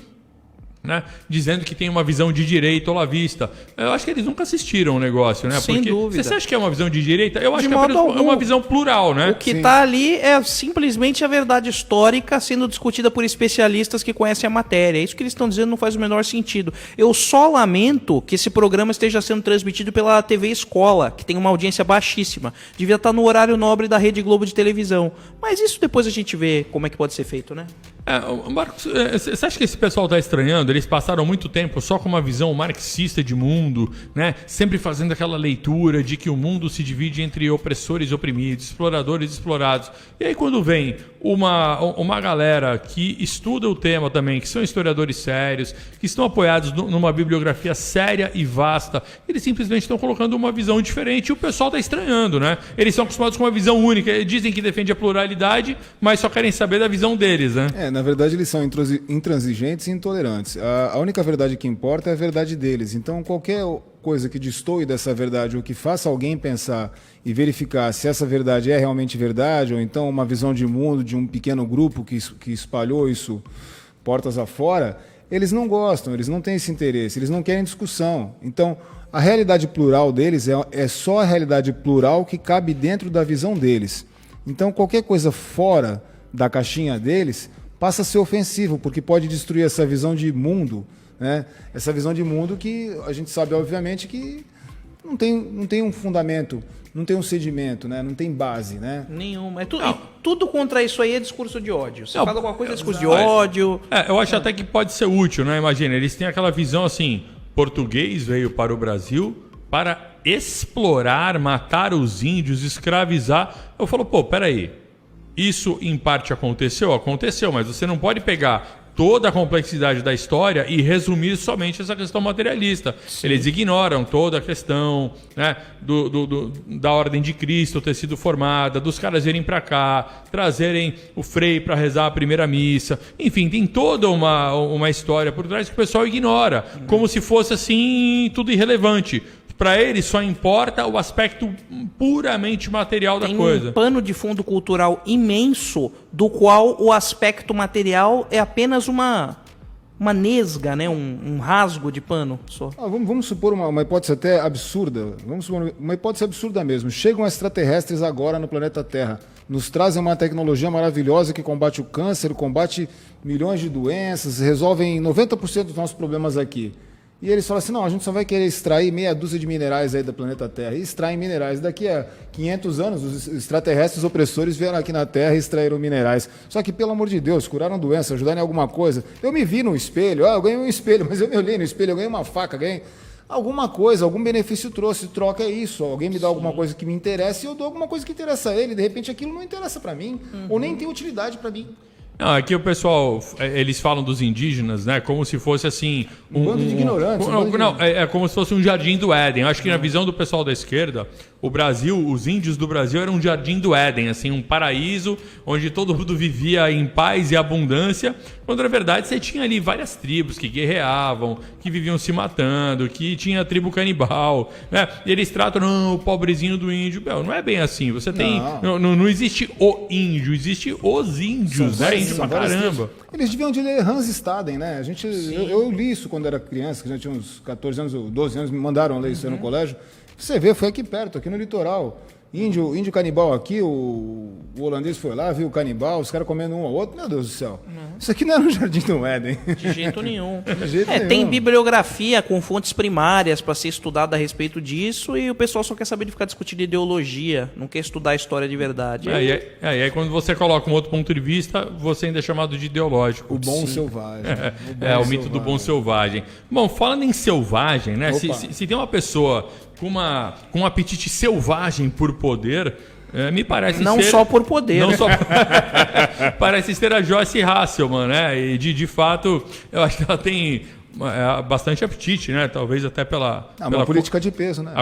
né? Dizendo que tem uma visão de direita olavista. Eu acho que eles nunca assistiram o negócio, né? Sem dúvida. Você acha que é uma visão de direita? Eu acho De que é modo uma visão plural, né? O que está ali é simplesmente a verdade histórica sendo discutida por especialistas que conhecem a matéria. Isso que eles estão dizendo não faz o menor sentido. Eu só lamento que esse programa esteja sendo transmitido pela TV Escola, que tem uma audiência baixíssima. Devia estar no horário nobre da Rede Globo de televisão. Mas isso depois a gente vê como é que pode ser feito, né? Marcos, você acha que esse pessoal está estranhando? Eles passaram muito tempo só com uma visão marxista de mundo, né? Sempre fazendo aquela leitura de que o mundo se divide entre opressores e oprimidos, exploradores e explorados. E aí quando vem uma galera que estuda o tema também, que são historiadores sérios, que estão apoiados numa bibliografia séria e vasta, eles simplesmente estão colocando uma visão diferente e o pessoal está estranhando, né? Eles são acostumados com uma visão única, eles dizem que defende a pluralidade, mas só querem saber da visão deles, né? Na verdade eles são intransigentes e intolerantes. A única verdade que importa é a verdade deles. Então qualquer coisa que destoe dessa verdade ou que faça alguém pensar e verificar se essa verdade é realmente verdade, ou então uma visão de mundo de um pequeno grupo que espalhou isso portas afora, eles não gostam, eles não têm esse interesse, eles não querem discussão. Então a realidade plural deles é só a realidade plural que cabe dentro da visão deles. Então qualquer coisa fora da caixinha deles passa a ser ofensivo, porque pode destruir essa visão de mundo, né? Essa visão de mundo que a gente sabe, obviamente, que não tem um fundamento, não tem um sedimento, né? Não tem base, né? Nenhuma. Tudo contra isso aí é discurso de ódio. Você fala alguma coisa, é discurso de ódio. Eu acho até que pode ser útil, né? Imagina, eles têm aquela visão assim: português veio para o Brasil para explorar, matar os índios, escravizar. Eu falo, peraí. Isso, em parte, aconteceu, mas você não pode pegar toda a complexidade da história e resumir somente essa questão materialista. Sim. Eles ignoram toda a questão, né, da ordem de Cristo ter sido formada, dos caras virem para cá, trazerem o Frei para rezar a primeira missa. Enfim, tem toda uma história por trás que o pessoal ignora, como se fosse assim tudo irrelevante. Para ele só importa o aspecto puramente material da coisa. Tem um pano de fundo cultural imenso, do qual o aspecto material é apenas uma nesga, né? Um rasgo de pano só. Vamos supor uma hipótese até absurda. Vamos supor uma hipótese absurda mesmo. Chegam extraterrestres agora no planeta Terra. Nos trazem uma tecnologia maravilhosa que combate o câncer, combate milhões de doenças, resolvem 90% dos nossos problemas aqui. E eles falam assim, não, a gente só vai querer extrair meia dúzia de minerais aí do planeta Terra. E extraem minerais. Daqui a 500 anos, os extraterrestres opressores vieram aqui na Terra e extraíram minerais. Só que, pelo amor de Deus, curaram doença, ajudaram em alguma coisa. Eu me vi no espelho, eu ganhei um espelho, mas eu me olhei no espelho, eu ganhei uma faca, alguma coisa, algum benefício trouxe, troca é isso. Alguém me dá alguma coisa que me interessa e eu dou alguma coisa que interessa a ele. De repente aquilo não interessa para mim, ou nem tem utilidade para mim. Não, aqui o pessoal, eles falam dos indígenas, né? Como se fosse assim... Um bando de ignorantes. É como se fosse um jardim do Éden. Eu acho que na visão do pessoal da esquerda, o Brasil, os índios do Brasil eram um jardim do Éden, assim, um paraíso onde todo mundo vivia em paz e abundância, quando na verdade você tinha ali várias tribos que guerreavam, que viviam se matando, que tinha tribo canibal, né? E eles tratam, o pobrezinho do índio. Não é bem assim. Você tem... Não existe o índio, existe os índios, né? Índio pra caramba. Eles deviam de ler Hans Staden, né? Eu li isso quando era criança, que já tinha uns 14 anos ou 12 anos, me mandaram ler isso aí no colégio. Você vê, foi aqui perto, aqui no litoral. Índio canibal aqui, o holandês foi lá, viu o canibal, os caras comendo um ao outro. Meu Deus do céu. Isso aqui não era um jardim do Éden. De jeito nenhum. De jeito nenhum. Tem bibliografia com fontes primárias para ser estudada a respeito disso e o pessoal só quer saber de ficar discutindo ideologia, não quer estudar a história de verdade. Aí quando você coloca um outro ponto de vista, você ainda é chamado de ideológico. O bom selvagem. O mito do bom selvagem. Bom, falando em selvagem, né? Se tem uma pessoa com um apetite selvagem por poder, me parece não ser... só por poder. Não só... parece ser a Joyce Hasselman, né? E de fato, eu acho que ela tem bastante apetite, né? Talvez até pela política de peso, né?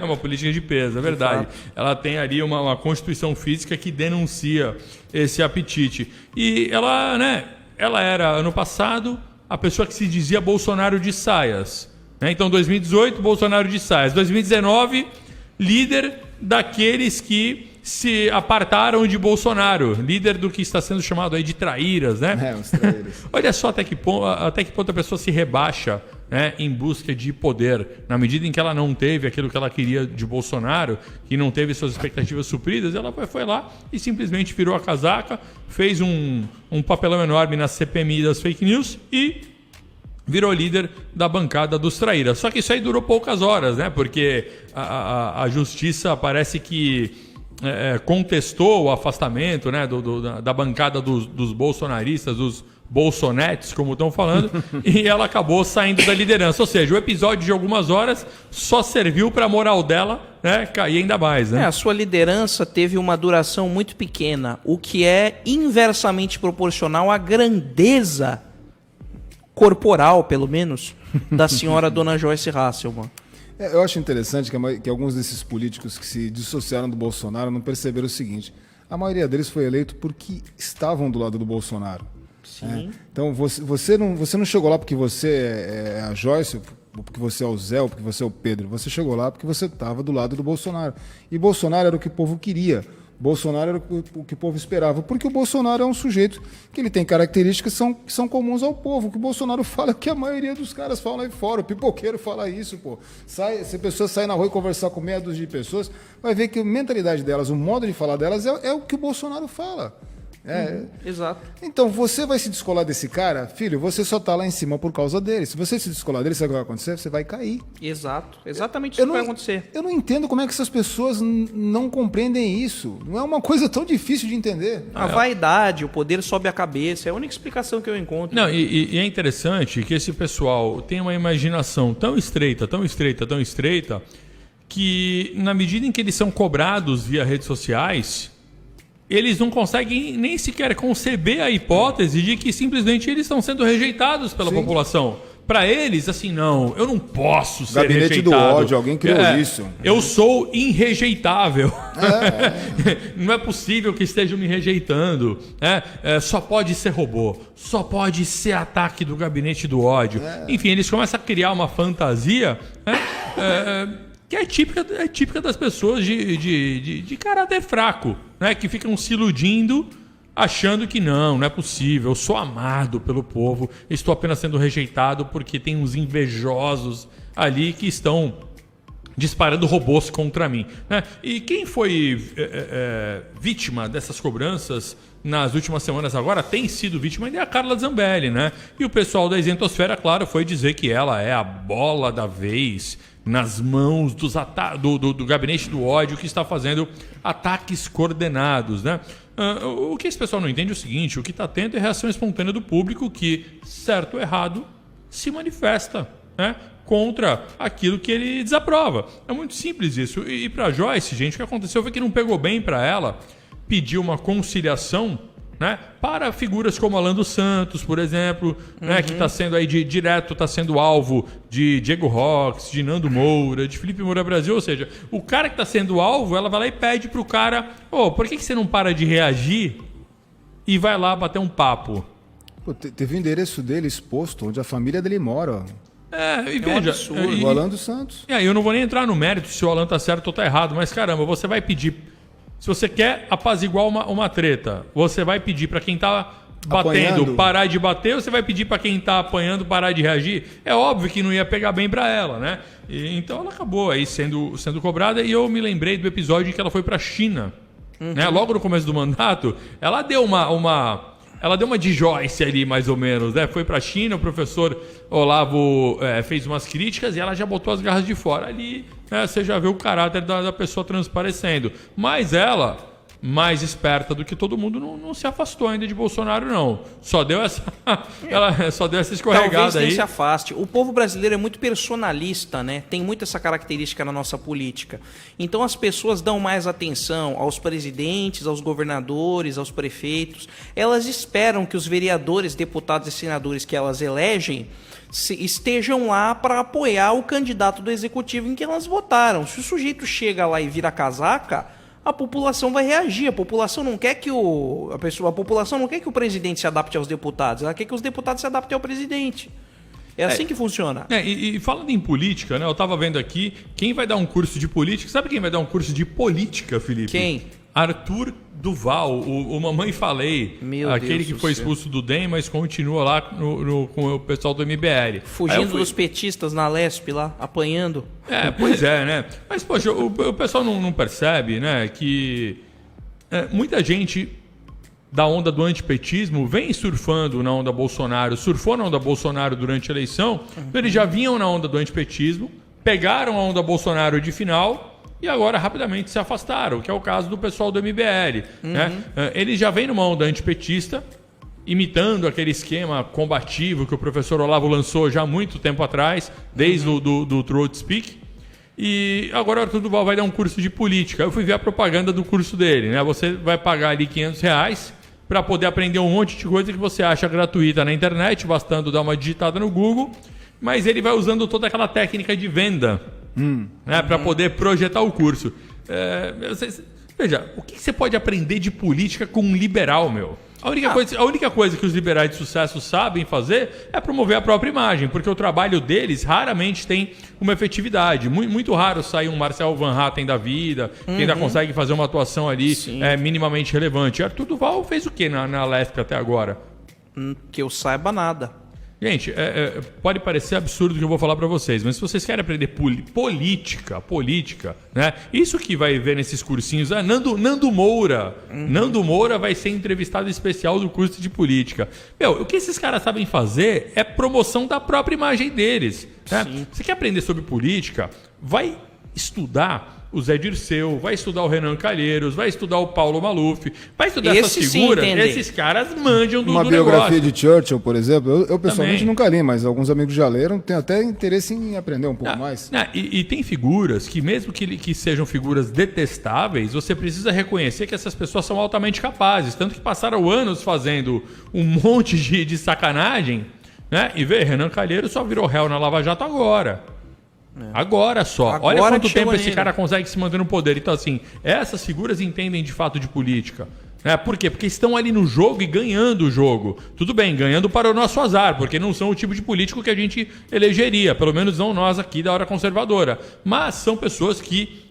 Uma política de peso, é verdade. Ela tem ali uma constituição física que denuncia esse apetite. E ela, né? Ela era, ano passado, a pessoa que se dizia Bolsonaro de saias. Então, 2018, Bolsonaro de saias. 2019, líder daqueles que se apartaram de Bolsonaro. Líder do que está sendo chamado aí de traíras, né? Os traíras. Olha só até que ponto a pessoa se rebaixa, né, em busca de poder. Na medida em que ela não teve aquilo que ela queria de Bolsonaro, que não teve suas expectativas supridas, ela foi lá e simplesmente virou a casaca, fez um papelão enorme na CPMI das fake news e virou líder da bancada dos traíras. Só que isso aí durou poucas horas, né? Porque a justiça parece que contestou o afastamento, né, da bancada dos bolsonaristas, dos bolsonetes, como estão falando, e ela acabou saindo da liderança. Ou seja, o episódio de algumas horas só serviu para a moral dela, né, cair ainda mais. Né? A sua liderança teve uma duração muito pequena, o que é inversamente proporcional à grandeza corporal, pelo menos, da senhora Dona Joyce Hasselman. Eu acho interessante que alguns desses políticos que se dissociaram do Bolsonaro não perceberam o seguinte: a maioria deles foi eleito porque estavam do lado do Bolsonaro. Sim. Então você não chegou lá porque você é a Joyce, porque você é o Zé, ou porque você é o Pedro. Você chegou lá porque você estava do lado do Bolsonaro. E Bolsonaro era o que o povo queria. Bolsonaro era o que o povo esperava, porque o Bolsonaro é um sujeito que ele tem características que são comuns ao povo. O que o Bolsonaro fala é o que a maioria dos caras falam aí fora. O pipoqueiro fala isso, pô. Se a pessoa sair na rua e conversar com meia dúzia de pessoas, vai ver que a mentalidade delas, o modo de falar delas é o que o Bolsonaro fala. Exato. Então, você vai se descolar desse cara, filho, você só tá lá em cima por causa dele. Se você se descolar dele, sabe o que vai acontecer? Você vai cair. Exato. Exatamente isso que vai acontecer. Eu não entendo como é que essas pessoas não compreendem isso. Não é uma coisa tão difícil de entender. A vaidade, o poder sobe a cabeça, é a única explicação que eu encontro. Não, e é interessante que esse pessoal tem uma imaginação tão estreita, tão estreita, tão estreita, que na medida em que eles são cobrados via redes sociais, eles não conseguem nem sequer conceber a hipótese de que simplesmente eles estão sendo rejeitados pela população. Para eles, assim, não, eu não posso ser Gabinete rejeitado. do ódio, alguém criou isso. Eu sou irrejeitável. Não é possível que estejam me rejeitando. Só pode ser robô, só pode ser ataque do gabinete do ódio. Enfim, eles começam a criar uma fantasia que é típica das pessoas de caráter fraco, né? Que ficam se iludindo, achando que não é possível, eu sou amado pelo povo, estou apenas sendo rejeitado porque tem uns invejosos ali que estão disparando robôs contra mim. Né? E quem foi vítima dessas cobranças nas últimas semanas agora tem sido vítima ainda é a Carla Zambelli, né? E o pessoal da Isentosfera, claro, foi dizer que ela é a bola da vez nas mãos do gabinete do ódio que está fazendo ataques coordenados, né? O que esse pessoal não entende é o seguinte: o que está tendo é reação espontânea do público que, certo ou errado, se manifesta, né? contra aquilo que ele desaprova. É muito simples isso. E para Joyce, gente, o que aconteceu foi que não pegou bem para ela pedir uma conciliação, né, para figuras como Alan dos Santos, por exemplo, né, que está sendo aí direto, está sendo alvo de Diego Rox, de Nando Moura, de Felipe Moura Brasil. Ou seja, o cara que está sendo alvo, ela vai lá e pede pro cara: por que você não para de reagir e vai lá bater um papo? Pô, teve o endereço dele exposto, onde a família dele mora. E veja, o Alan dos Santos. E aí eu não vou nem entrar no mérito se o Alan tá certo ou tá errado, mas caramba, você vai pedir, se você quer apaziguar uma treta, você vai pedir para quem tá batendo parar de bater, ou você vai pedir para quem tá apanhando parar de reagir? É óbvio que não ia pegar bem para ela, né? Então ela acabou aí sendo cobrada, e eu me lembrei do episódio em que ela foi para a China, né? Logo no começo do mandato, ela deu ela deu uma de Joyce ali, mais ou menos, né? Foi pra China, o professor Olavo fez umas críticas e ela já botou as garras de fora. Ali, né, você já vê o caráter da pessoa transparecendo. Mas ela, mais esperta do que todo mundo, não se afastou ainda de Bolsonaro, não. Só deu essa escorregada. Talvez nem aí. se afaste. O povo brasileiro é muito personalista, né? Tem muito essa característica na nossa política. Então as pessoas dão mais atenção aos presidentes, aos governadores, aos prefeitos. Elas esperam que os vereadores, deputados e senadores que elas elegem estejam lá para apoiar o candidato do executivo em que elas votaram. Se o sujeito chega lá e vira casaca, a população vai reagir. A população não quer que a população não quer que o presidente se adapte aos deputados, ela quer que os deputados se adaptem ao presidente. É assim que funciona. E falando em política, né? Eu estava vendo aqui, quem vai dar um curso de política, sabe quem vai dar um curso de política, Felipe? Quem? Arthur Duval, o Mamãe Falei, aquele que foi expulso do DEM, mas continua lá com o pessoal do MBL. Fugindo dos petistas na Lesp lá, apanhando. Pois é, né? Mas, poxa, o pessoal não percebe, né, que muita gente da onda do antipetismo vem surfando na onda Bolsonaro, surfou na onda Bolsonaro durante a eleição, então eles já vinham na onda do antipetismo, pegaram a onda Bolsonaro de final e agora rapidamente se afastaram, que é o caso do pessoal do MBL. Né? Eles já vêm numa onda antipetista, imitando aquele esquema combativo que o professor Olavo lançou já há muito tempo atrás, desde do Throat Speak. E agora o Arthur Duval vai dar um curso de política. Eu fui ver a propaganda do curso dele. Né? Você vai pagar ali R$500 para poder aprender um monte de coisa que você acha gratuita na internet, bastando dar uma digitada no Google, mas ele vai usando toda aquela técnica de venda, né, para poder projetar o curso. Veja, o que você pode aprender de política com um liberal, meu? A única coisa que os liberais de sucesso sabem fazer é promover a própria imagem, porque o trabalho deles raramente tem uma efetividade. Muito raro sair um Marcel Van Hatten da vida, que ainda consegue fazer uma atuação ali minimamente relevante. Arthur Duval fez o que na Lesp até agora? Que eu saiba nada. Gente, pode parecer absurdo o que eu vou falar para vocês, mas se vocês querem aprender política, né? Isso que vai ver nesses cursinhos, Nando Moura. Nando Moura vai ser entrevistado especial do curso de política. O que esses caras sabem fazer é promoção da própria imagem deles. Né? Você quer aprender sobre política? Vai estudar o Zé Dirceu, vai estudar o Renan Calheiros, vai estudar o Paulo Maluf, vai estudar essas figuras. Esses caras manjam do negócio. Uma biografia de Churchill, por exemplo, eu pessoalmente nunca li, mas alguns amigos já leram, tenho até interesse em aprender um pouco mais. E tem figuras que, mesmo que sejam figuras detestáveis, você precisa reconhecer que essas pessoas são altamente capazes, tanto que passaram anos fazendo um monte de sacanagem, né? E Renan Calheiros só virou réu na Lava Jato agora. Agora só. Olha quanto tempo esse cara consegue se manter no poder. Então, assim, essas figuras entendem de fato de política. Né? Por quê? Porque estão ali no jogo e ganhando o jogo. Tudo bem, ganhando para o nosso azar, porque não são o tipo de político que a gente elegeria. Pelo menos não nós aqui da Hora Conservadora. Mas são pessoas que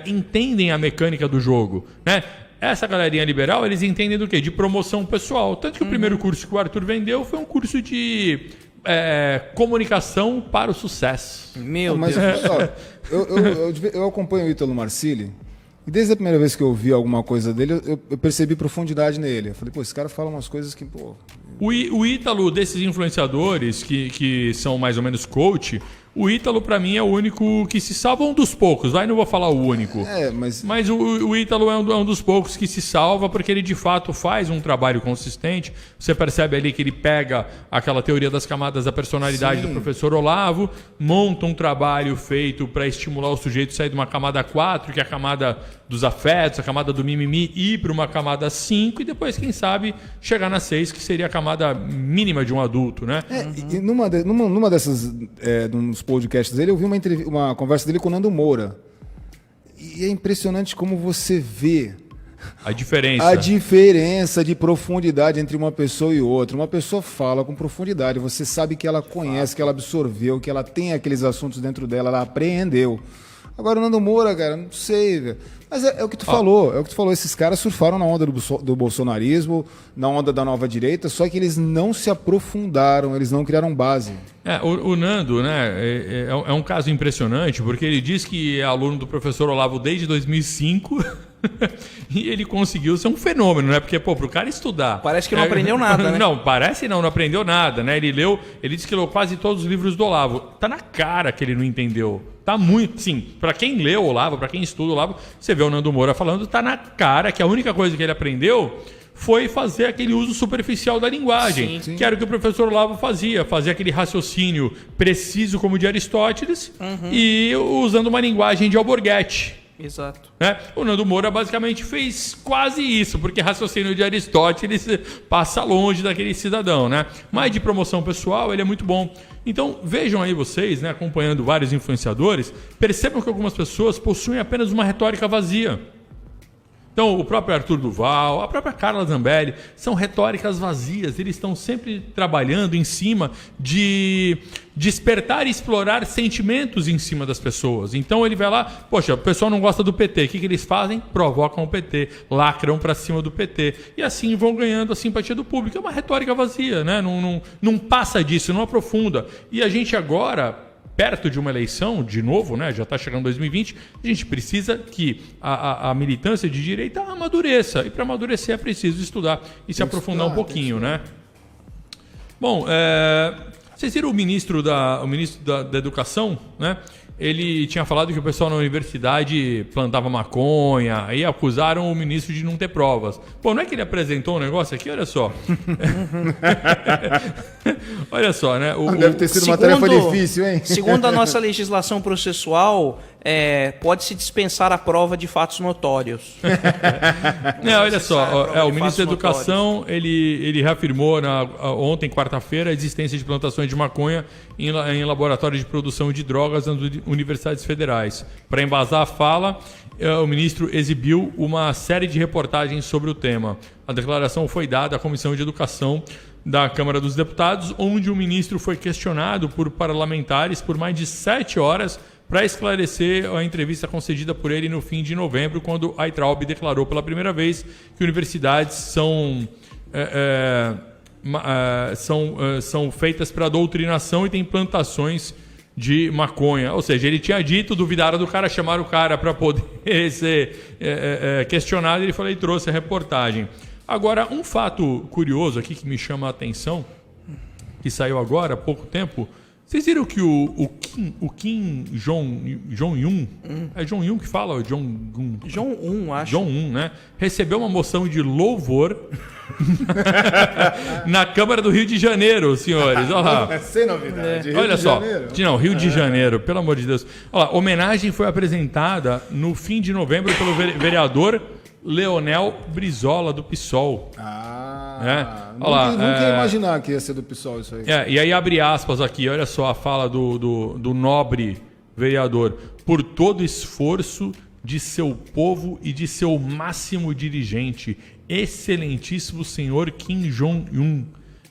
entendem a mecânica do jogo. Né? Essa galerinha liberal, eles entendem do quê? De promoção pessoal. Tanto que o primeiro curso que o Arthur vendeu foi um curso de comunicação para o sucesso. Mas eu acompanho o Ítalo Marcilli e desde a primeira vez que eu vi alguma coisa dele, eu percebi profundidade nele. Eu falei, esse cara fala umas coisas que... O Ítalo, desses influenciadores que são mais ou menos coach, O Ítalo, pra mim, é o único que se salva, um dos poucos, não vou falar o único. Mas o Ítalo é um dos poucos que se salva, porque ele de fato faz um trabalho consistente. Você percebe ali que ele pega aquela teoria das camadas da personalidade do professor Olavo, monta um trabalho feito para estimular o sujeito a sair de uma camada 4, que é a camada dos afetos, a camada do mimimi, ir para uma camada 5 e depois, quem sabe, chegar na 6, que seria a camada mínima de um adulto, né? E numa dessas, nos podcasts dele, eu vi uma conversa dele com o Nando Moura. E é impressionante como você vê a diferença de profundidade entre uma pessoa e outra. Uma pessoa fala com profundidade, você sabe que ela conhece, que ela absorveu, que ela tem aqueles assuntos dentro dela, ela apreendeu. Agora o Nando Moura, cara, não sei, velho. Mas é o que tu falou, esses caras surfaram na onda do bolsonarismo, na onda da nova direita, só que eles não se aprofundaram, eles não criaram base. O Nando, né, é um caso impressionante, porque ele diz que é aluno do professor Olavo desde 2005 e ele conseguiu ser um fenômeno, né? Porque, pro cara estudar... Parece que não aprendeu nada, né? Não, parece não aprendeu nada, né? Ele disse que leu quase todos os livros do Olavo. Tá na cara que ele não entendeu. Tá muito... Sim, pra quem lê o Olavo, pra quem estuda o Olavo, você vê o Nando Moura falando, tá na cara que a única coisa que ele aprendeu foi fazer aquele uso superficial da linguagem, que era o que o professor Olavo fazia aquele raciocínio preciso como de Aristóteles e usando uma linguagem de Alborguete. Exato. O Nando Moura basicamente fez quase isso, porque raciocínio de Aristóteles passa longe daquele cidadão, né? Mas de promoção pessoal ele é muito bom. Então vejam aí vocês, né, acompanhando vários influenciadores, percebam que algumas pessoas possuem apenas uma retórica vazia. Então, o próprio Arthur Duval, a própria Carla Zambelli, são retóricas vazias. Eles estão sempre trabalhando em cima de despertar e explorar sentimentos em cima das pessoas. Então, ele vai lá, poxa, o pessoal não gosta do PT. O que eles fazem? Provocam o PT, lacram para cima do PT. E assim vão ganhando a simpatia do público. É uma retórica vazia, né? Não passa disso, não aprofunda. E a gente agora... perto de uma eleição, de novo, né, já está chegando 2020, a gente precisa que a militância de direita amadureça. E para amadurecer é preciso estudar e se aprofundar um pouquinho, né? Bom, vocês viram o ministro da Educação, né? Ele tinha falado que o pessoal na universidade plantava maconha, aí acusaram o ministro de não ter provas. Pô, não é que ele apresentou um negócio aqui? Olha só. Olha só, né? Deve ter sido uma tarefa difícil, hein? Segundo a nossa legislação processual, pode-se dispensar a prova de fatos notórios. Olha só, o ministro da Educação, ele reafirmou ontem, quarta-feira, a existência de plantações de maconha em laboratórios de produção de drogas nas universidades federais. Para embasar a fala, o ministro exibiu uma série de reportagens sobre o tema. A declaração foi dada à Comissão de Educação da Câmara dos Deputados, onde o ministro foi questionado por parlamentares por mais de 7 horas para esclarecer a entrevista concedida por ele no fim de novembro, quando a Aitraub declarou pela primeira vez que universidades são feitas para doutrinação e tem plantações de maconha. Ou seja, ele tinha dito, duvidaram do cara, chamaram o cara para poder ser questionado, e ele falou e trouxe a reportagem. Agora, um fato curioso aqui que me chama a atenção, que saiu agora há pouco tempo, vocês viram que o Kim Jong-un, é Jong-un que fala? Jong-un? Jong-un, acho. Jong-un, né? Recebeu uma moção de louvor na Câmara do Rio de Janeiro, senhores. Olha lá. Sem novidade. Olha só. Não, Rio de Janeiro, pelo amor de Deus. Olha lá, homenagem foi apresentada no fim de novembro pelo vereador Leonel Brizola, do PSOL. Nunca ia imaginar que ia ser do PSOL isso aí. E aí abre aspas aqui, olha só a fala do nobre vereador. Por todo esforço de seu povo e de seu máximo dirigente, excelentíssimo senhor Kim Jong-un,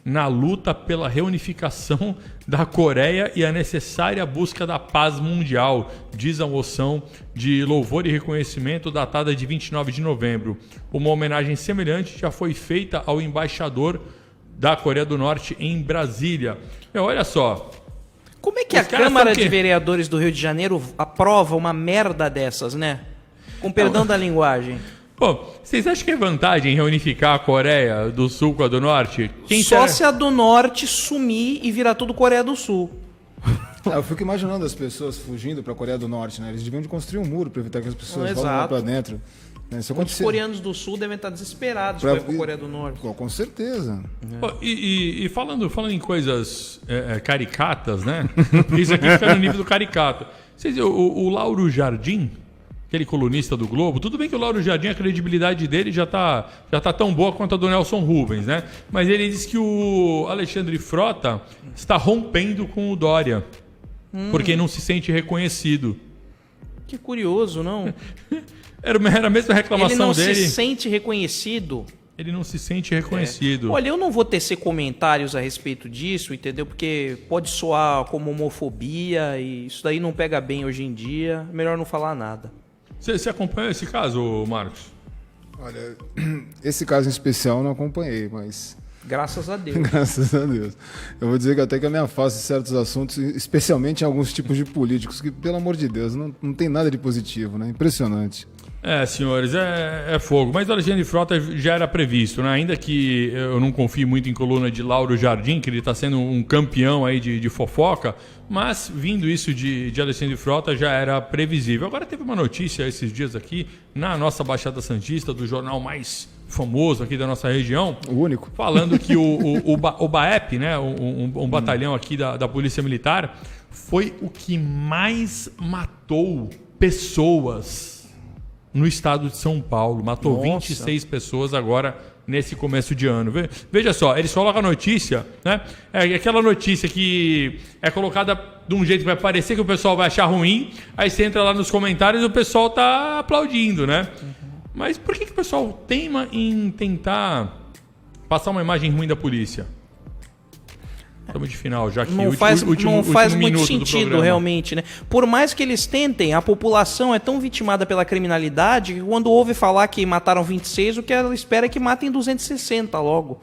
na luta pela reunificação da Coreia e a necessária busca da paz mundial, diz a moção de louvor e reconhecimento datada de 29 de novembro. Uma homenagem semelhante já foi feita ao embaixador da Coreia do Norte em Brasília. Olha só. Como é que a Câmara de Vereadores do Rio de Janeiro aprova uma merda dessas, né? Com perdão da linguagem. Pô, vocês acham que é vantagem reunificar a Coreia do Sul com a do Norte? Só se a do Norte sumir e virar tudo Coreia do Sul. Eu fico imaginando as pessoas fugindo para a Coreia do Norte, né? Eles deviam de construir um muro para evitar que as pessoas vão lá para dentro. Isso Os coreanos do Sul devem estar desesperados para ir para a Coreia do Norte. Com certeza. E falando em coisas caricatas, né? Isso aqui fica no nível do caricato. O Lauro Jardim, aquele colunista do Globo, tudo bem que o Lauro Jardim, a credibilidade dele já tá tão boa quanto a do Nelson Rubens, né? Mas ele diz que o Alexandre Frota está rompendo com o Dória, porque não se sente reconhecido. Que curioso, não? Era a mesma reclamação dele. Ele não se sente reconhecido? Ele não se sente reconhecido. Olha, eu não vou tecer comentários a respeito disso, entendeu? Porque pode soar como homofobia e isso daí não pega bem hoje em dia. Melhor não falar nada. Você acompanhou esse caso, Marcos? Olha, esse caso em especial eu não acompanhei, mas... Graças a Deus. Graças a Deus. Eu vou dizer que até que eu me afasto de certos assuntos, especialmente em alguns tipos de políticos, que, pelo amor de Deus, não tem nada de positivo, né? Impressionante. Senhores, é fogo. Mas o Alexandre Frota já era previsto, né? Ainda que eu não confie muito em coluna de Lauro Jardim, que ele está sendo um campeão aí de fofoca, mas vindo isso de Alexandre Frota já era previsível. Agora teve uma notícia esses dias aqui, na nossa Baixada Santista, do jornal mais famoso aqui da nossa região. O único. Falando que o BAEP, né? Um batalhão aqui da Polícia Militar, foi o que mais matou pessoas no estado de São Paulo. Matou 26 pessoas agora nesse começo de ano. Veja só, eles colocam a notícia, né? É aquela notícia que é colocada de um jeito que vai parecer que o pessoal vai achar ruim, aí você entra lá nos comentários e o pessoal tá aplaudindo, né? Mas por que o pessoal teima em tentar passar uma imagem ruim da polícia? Estamos de final, já que não faz muito sentido realmente, né? Por mais que eles tentem, a população é tão vitimada pela criminalidade que quando ouve falar que mataram 26, o que ela espera é que matem 260 logo.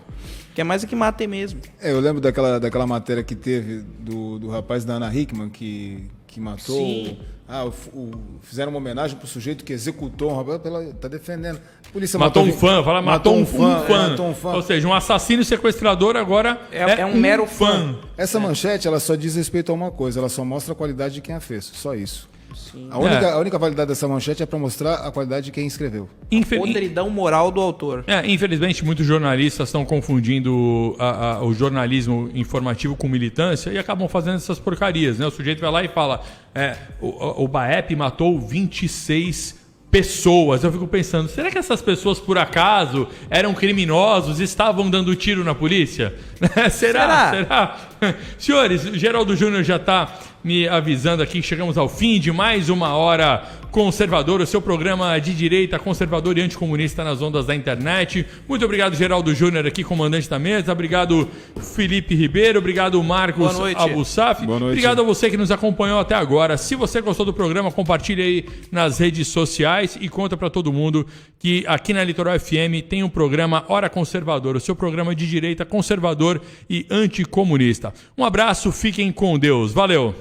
Que é mais do que matem mesmo. Eu lembro daquela matéria que teve do rapaz da Ana Hickman que matou. Sim. Fizeram uma homenagem pro sujeito que executou um rapaz, tá defendendo. A polícia matou um fã, matou um fã. Ou seja, um assassino sequestrador agora é um mero fã. Essa manchete, ela só diz respeito a uma coisa, ela só mostra a qualidade de quem a fez, só isso. A única validade dessa manchete é para mostrar a qualidade de quem escreveu. Podridão moral do autor. Infelizmente, muitos jornalistas estão confundindo o jornalismo informativo com militância e acabam fazendo essas porcarias, né? O sujeito vai lá e fala o BAEP matou 26 pessoas. Eu fico pensando, será que essas pessoas, por acaso, eram criminosos e estavam dando tiro na polícia? Será? Senhores, o Geraldo Júnior já está me avisando aqui que chegamos ao fim de mais uma hora conservador, o seu programa de direita conservador e anticomunista nas ondas da internet. Muito obrigado, Geraldo Júnior, aqui, comandante da mesa. Obrigado, Felipe Ribeiro. Obrigado, Marcos Abussaf. Boa noite. Obrigado a você que nos acompanhou até agora. Se você gostou do programa, compartilhe aí nas redes sociais e conta para todo mundo que aqui na Litoral FM tem um programa Hora Conservador, o seu programa de direita conservador e anticomunista. Um abraço, fiquem com Deus. Valeu!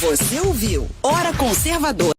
Você ouviu Hora Conservador.